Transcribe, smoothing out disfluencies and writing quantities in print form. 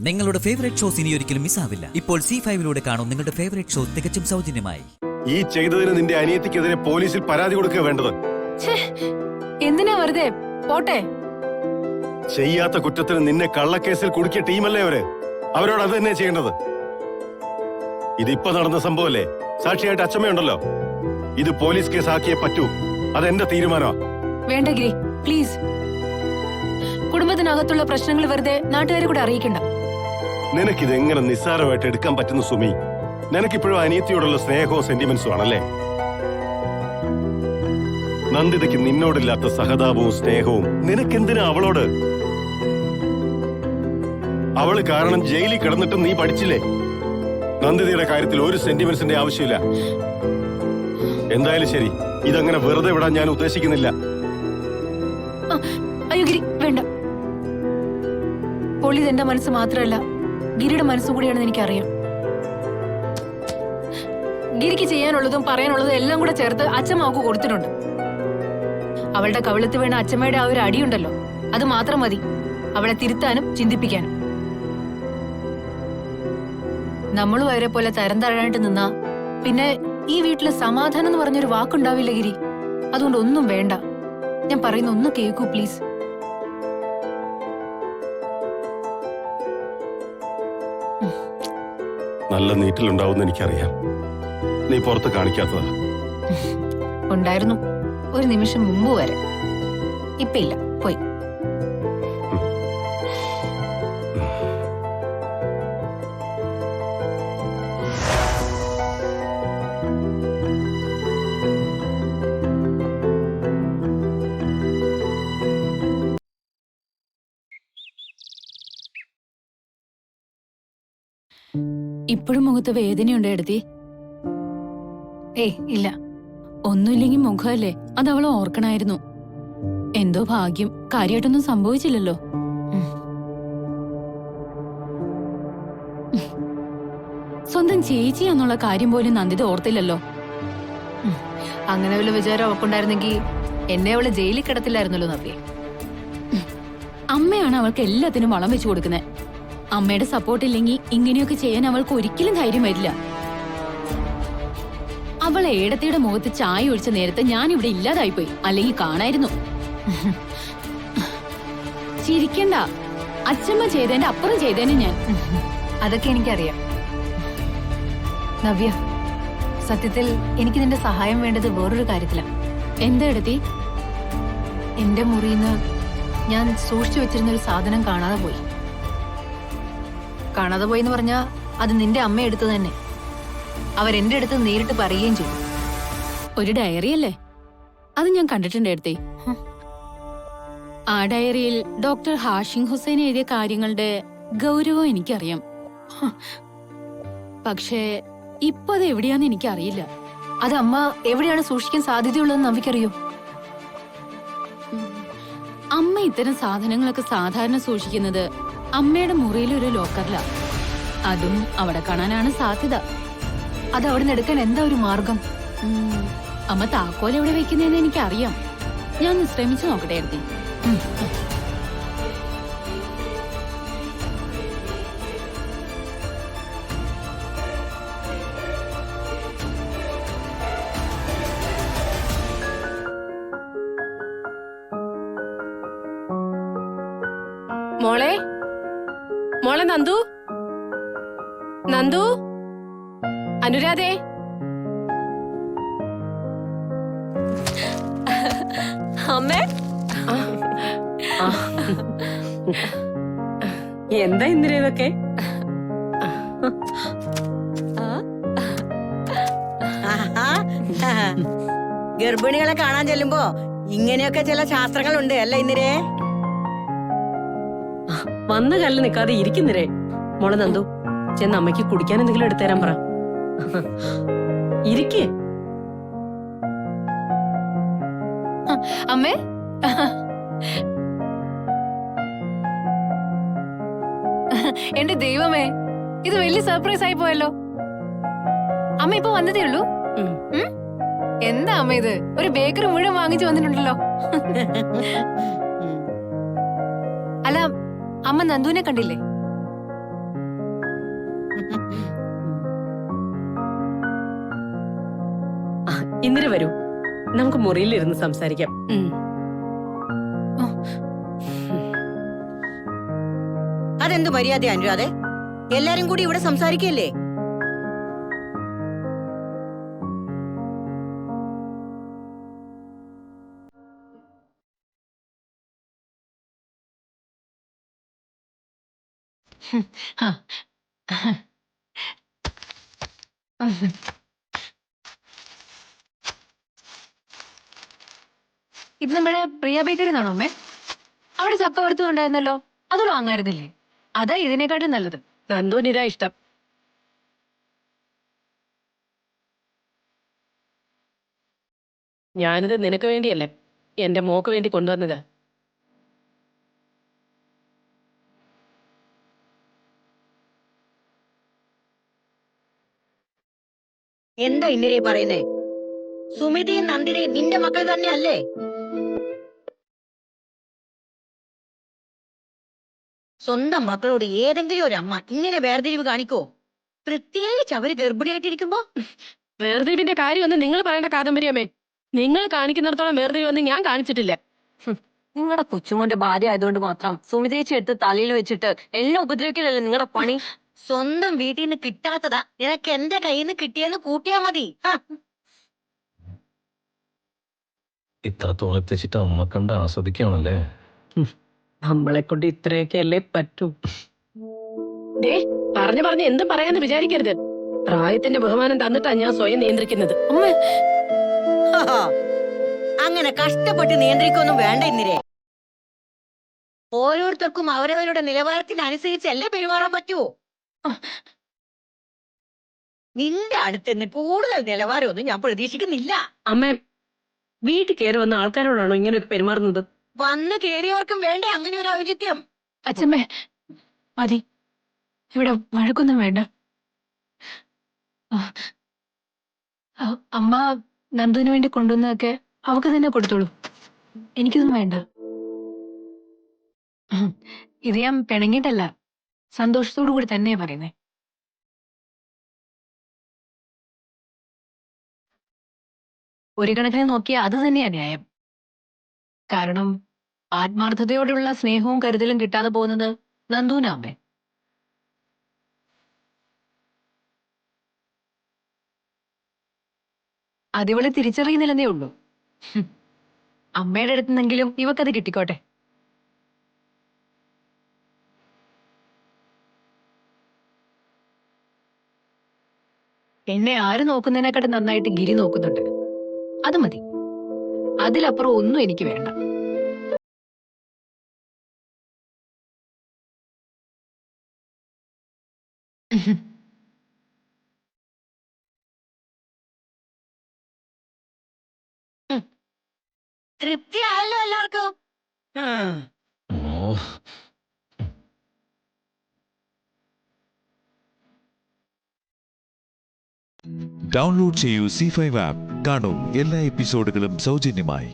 നിങ്ങളുടെ favourite shows ഇനി ഒരിക്കലും മിസ്സാവില്ല. ഇപ്പോൾ C5 കാണും നിങ്ങളുടെ ഫേവറേറ്റ് ഷോ തികച്ചും സൗജന്യമായി. ഈ ചെയ്തതിന് നിന്റെ അനിയത്തിക്കെതിരെ പോലീസിൽ പരാതി കൊടുക്കുക വേണ്ടത്. എന്തിനാ വെറുതെ പോട്ടെ. ചെയ്യാത്ത കുറ്റത്തിന് നിന്നെ കള്ളക്കേസിൽ കുടുക്കിയ ടീമല്ലേ അവരോട് അത് തന്നെ ചെയ്യേണ്ടത്. ഇതിപ്പോ നടന്ന സംഭവല്ലേ? സാക്ഷിയായിട്ട് അച്ഛമ്മയുണ്ടല്ലോ. ഇത് പോലീസ് കേസാക്കിയേ പറ്റൂ. അതെന്റെ തീരുമാനമാ. വേണ്ട ഗിരി, പ്ലീസ്. കുടുംബത്തിനകത്തുള്ള പ്രശ്നങ്ങൾ വെറുതെ നാട്ടുകാരെ കൂടെ അറിയിക്കണ്ട. നിനക്കിത് എങ്ങനെ നിസ്സാരമായിട്ട് എടുക്കാൻ പറ്റുന്നു സുമി? നിനക്കിപ്പോഴും അനിയത്തിയോടുള്ള സ്നേഹവും സെന്റിമെന്റ്സും ആണല്ലേ? നന്ദിതയ്ക്ക് നിന്നോടില്ലാത്ത സഹതാപവും സ്നേഹവും നിനക്കെന്തിനാ അവളോട്? അവള് കാരണം ജയിലിൽ കിടന്നിട്ടും നീ പഠിച്ചില്ലേ? നന്ദിതയുടെ കാര്യത്തിൽ ഒരു സെന്റിമെന്റ്സിന്റെ ആവശ്യമില്ല. എന്തായാലും ശരി, ഇതങ്ങനെ വെറുതെ വിടാൻ ഞാൻ ഉദ്ദേശിക്കുന്നില്ല. അയ്യോ ഗിരി, വേണ്ട. പോലീസ് എന്റെ മനസ്സ് മാത്രമല്ല, ഗിരിയുടെ മനസ്സും കൂടിയാണെന്ന് എനിക്കറിയാം. ഗിരിക്ക് ചെയ്യാനുള്ളതും പറയാനുള്ളതും എല്ലാം കൂടെ ചേർത്ത് അച്ഛമ്മ അവൾക്ക് കൊടുത്തിട്ടുണ്ട്. അവളുടെ കവിളത്ത് വീണ അച്ഛമ്മയുടെ ആ ഒരു അടിയുണ്ടല്ലോ, അത് മാത്രം മതി അവളെ തിരുത്താനും ചിന്തിപ്പിക്കാനും. നമ്മൾ വരെ പോലെ തരം താഴാനായിട്ട് നിന്നാ പിന്നെ ഈ വീട്ടില് സമാധാനം എന്ന് പറഞ്ഞൊരു വാക്കുണ്ടാവില്ല ഗിരി. അതുകൊണ്ട് ഒന്നും വേണ്ട. ഞാൻ പറയുന്ന ഒന്ന് കേൾക്കൂ പ്ലീസ്. നല്ല നീറ്റിലുണ്ടാവുമെന്ന് എനിക്കറിയാം. നീ പുറത്ത് കാണിക്കാത്തതാ. ഉണ്ടായിരുന്നു ഒരു നിമിഷം മുമ്പ് വരെ. ഇപ്പൊ ഇല്ല, പോയി. ഇപ്പോഴും മുഖത്ത് വേദനയുണ്ട് എടുത്തി? ഏയ് ഇല്ല. ഒന്നുമില്ലെങ്കിൽ മുഖമല്ലേ, അത് അവൾ ഓർക്കണായിരുന്നു. എന്തോ ഭാഗ്യം, കാര്യമായിട്ടൊന്നും സംഭവിച്ചില്ലല്ലോ. സ്വന്തം ചേച്ചിയാന്നുള്ള കാര്യം പോലും നന്ദിത ഓർത്തില്ലല്ലോ. അങ്ങനെ വല്ല വിചാരം അവൾക്കുണ്ടായിരുന്നെങ്കിൽ എന്നെ അവള് ജയിലിൽ കിടത്തില്ലായിരുന്നല്ലോ നവ്യ. അമ്മയാണ് അവൾക്ക് എല്ലാത്തിനും വളം വെച്ചു കൊടുക്കുന്നത്. അമ്മയുടെ സപ്പോർട്ട് ഇല്ലെങ്കിൽ ഇങ്ങനെയൊക്കെ ചെയ്യാൻ അവൾക്ക് ഒരിക്കലും ധൈര്യം വരില്ല. അവൾ ഏടത്തിയുടെ മുഖത്ത് ചായ ഒഴിച്ച നേരത്തെ ഞാൻ ഇവിടെ ഇല്ലാതായിപ്പോയി, അല്ലെങ്കിൽ കാണായിരുന്നു. ചിരിക്കണ്ട, അച്ഛമ്മ ചെയ്തതിന്റെ അപ്പുറം ചെയ്തേനെ ഞാൻ. അതൊക്കെ എനിക്കറിയാം നവ്യ. സത്യത്തിൽ എനിക്ക് നിന്റെ സഹായം വേണ്ടത് വേറൊരു കാര്യത്തിലാണ്. എന്താ എടുത്തി? എന്റെ മുറിയിന്ന് ഞാൻ സൂക്ഷിച്ചു വെച്ചിരുന്നൊരു സാധനം കാണാതെ പോയി. കാണാതെ പോയിന്ന് പറഞ്ഞാ അത് നിന്റെ അമ്മ എടുത്തു തന്നെ. അവരെന്റെ അടുത്ത് നേരിട്ട് പറയുകയും ചെയ്തു. ഒരു ഡയറി അല്ലേ? അത് ഞാൻ കണ്ടിട്ടുണ്ട് എടുത്തി. ആ ഡയറിയിൽ ഡോക്ടർ ഹാഷിം ഹുസൈൻ എഴുതിയ കാര്യങ്ങളുടെ ഗൗരവം എനിക്കറിയാം. പക്ഷേ ഇപ്പൊ അത് എവിടെയാന്ന് എനിക്കറിയില്ല. അത് അമ്മ എവിടെയാണ് സൂക്ഷിക്കാൻ സാധ്യതയുള്ളതെന്ന് നമുക്കറിയോ? അമ്മ ഇത്തരം സാധനങ്ങളൊക്കെ സാധാരണ സൂക്ഷിക്കുന്നത് അമ്മയുടെ മുറിയിലെ ഒരു ലോക്കറിലാ. അതും അവിടെ കാണാനാണ് സാധ്യത. അത് അവിടെ നിന്ന് എടുക്കാൻ എന്താ ഒരു മാർഗം? അമ്മ താക്കോൽ എവിടെ വെക്കുന്നതെന്ന് എനിക്കറിയാം. ഞാൻ ഒന്ന് ശ്രമിച്ചു നോക്കട്ടെ എടുത്തി. മോളെ, മോളെ നന്ദു, നന്ദു, അനുരാധേ. അമ്മേ, എന്താ ഇന്ദിര ഇതൊക്കെ? ഗർഭിണികളെ കാണാൻ ചെല്ലുമ്പോ ഇങ്ങനെയൊക്കെ ചില ശാസ്ത്രങ്ങളുണ്ട് അല്ല ഇന്ദിരേ? വന്ന കല്ല് നിക്കാതെ ഇരിക്കുന്നിരേ. മോളെ നന്ദു, ചെന്ന് അമ്മയ്ക്ക് കുടിക്കാൻ എന്തെങ്കിലും എടുത്തുതരാൻ പറ. ഇരിക്കേ. അമ്മേ, എന്റെ ദൈവമേ, ഇത് വലിയ സർപ്രൈസ് ആയി പോയല്ലോ. അമ്മ ഇപ്പൊ വന്നതേ ഉള്ളൂ? എന്താ അമ്മ ഇത്? ഒരു ബേക്കറി മുഴുവൻ വാങ്ങിച്ചു വന്നിട്ടുണ്ടല്ലോ. അല്ല, അമ്മ നന്ദുവിനെ കണ്ടില്ലേ? ഇന്ദിര വരൂ, നമുക്ക് മുറിയിലിരുന്ന് സംസാരിക്കാം. അതെന്ത് മര്യാദ അനുരാധെ? എല്ലാരും കൂടി ഇവിടെ സംസാരിക്കല്ലേ? ഇത് നമ്മുടെ പ്രിയ ബേക്കറി എന്നാണോ അമ്മേ? അവിടെ ചപ്പ വറുത്തുണ്ടായിരുന്നല്ലോ, അത് വാങ്ങായിരുന്നില്ലേ? അതാ ഇതിനെക്കാട്ടും നല്ലത്. നന്ദുവിനിതാ ഇഷ്ടം. ഞാനിത് നിനക്ക് വേണ്ടിയല്ലേ, എന്റെ മോക്ക് വേണ്ടി കൊണ്ടുവന്നത്. എന്താ ഇന്ദിരയെ പറയുന്നേ? സുമിതയും നന്ദിനിയും നിന്റെ മക്കൾ തന്നെ അല്ലേ? സ്വന്തം മക്കളോട് ഏതെങ്കിലും ഒരു അമ്മ ഇങ്ങനെ വേർതിരിവ് കാണിക്കോ? പ്രത്യേകിച്ച് അവര് ഗർഭിണിയായിട്ടിരിക്കുമ്പോ. വേർതിരിവിന്റെ കാര്യമൊന്നും നിങ്ങൾ പറയേണ്ട, കാദംബരിയമ്മേ. നിങ്ങൾ കാണിക്കുന്നിടത്തോളം വേർതിരിവൊന്നും ഞാൻ കാണിച്ചിട്ടില്ല. നിങ്ങളുടെ കൊച്ചുമോന്റെ ഭാര്യ ആയതുകൊണ്ട് മാത്രം സുമിതേച്ചി എടുത്ത് തലയിൽ വെച്ചിട്ട് എല്ലാം ഉപദ്രവിക്കലല്ലേ നിങ്ങളുടെ പണി? സ്വന്തം വീട്ടിൽ നിന്ന് കിട്ടാത്തതാ നിനക്ക് എന്റെ കയ്യിൽ നിന്ന് കിട്ടിയെന്ന് കൂട്ടിയാ മതി. ഇത്ര തോന്നിപ്പിച്ചിട്ട് അമ്മ കണ്ട് ആസ്വദിക്കുകയാണല്ലേ. നമ്മളെ കൊണ്ട് ഇത്രയൊക്കെ അല്ലേ പറ്റൂ. പറഞ്ഞു എന്തും പറയാന്ന് വിചാരിക്കരുത്. പ്രായത്തിന്റെ ബഹുമാനം തന്നിട്ടാ ഞാൻ സ്വയം നിയന്ത്രിക്കുന്നത്. അങ്ങനെ കഷ്ടപ്പെട്ട് നിയന്ത്രിക്കൊന്നും വേണ്ട ഇന്ദിരേ. ഓരോരുത്തർക്കും അവരവരുടെ നിലവാരത്തിനനുസരിച്ചല്ലേ പെരുമാറാൻ പറ്റൂ. നിന്റെ അടുത്തുനിന്ന് കൂടുതൽ നിലവാരമൊന്നും ഞാൻ പ്രതീക്ഷിക്കുന്നില്ല. അമ്മ, വീട്ടിൽ കയറി വന്ന ആൾക്കാരോടാണോ ഇങ്ങനെയൊക്കെ പെരുമാറുന്നത്? വന്ന് കേറിയവർക്കും വേണ്ടേ അങ്ങനെ ഒരു ഔചിത്യം? അച്ഛമ്മേ മതി, ഇവിടെ വഴക്കൊന്നും വേണ്ട. അമ്മ നന്ദുവിന് വേണ്ടി കൊണ്ടുവന്നതൊക്കെ അവക്ക് തന്നെ കൊടുത്തോളൂ, എനിക്കൊന്നും വേണ്ട. ഇത് ഞാൻ പിണങ്ങിയിട്ടല്ല, സന്തോഷത്തോടു കൂടി തന്നെയാ പറയുന്നേ. ഒരു കണക്കിന് നോക്കിയാൽ അത് തന്നെയാ ന്യായം. കാരണം ആത്മാർത്ഥതയോടുള്ള സ്നേഹവും കരുതലും കിട്ടാതെ പോകുന്നത് നന്ദുവിനാമ്മേ. അതിവള് തിരിച്ചറിയുന്നില്ലെന്നേ ഉള്ളൂ. അമ്മയുടെ അടുത്തുനിന്നെങ്കിലും ഇവക്കത് കിട്ടിക്കോട്ടെ. എന്നെ ആര് നോക്കുന്നതിനെക്കാട്ടും നന്നായിട്ട് ഗിരി നോക്കുന്നുണ്ട്, അത് മതി. അതിലപ്പുറം ഒന്നും എനിക്ക് വേണ്ട. തൃപ്തിയായല്ലോ എല്ലാവർക്കും. ഓ, ഡൗൺലോഡ് ചെയ്യൂ C5 ആപ്പ്. കാണൂ എല്ലാ എപ്പിസോഡുകളും സൗജന്യമായി.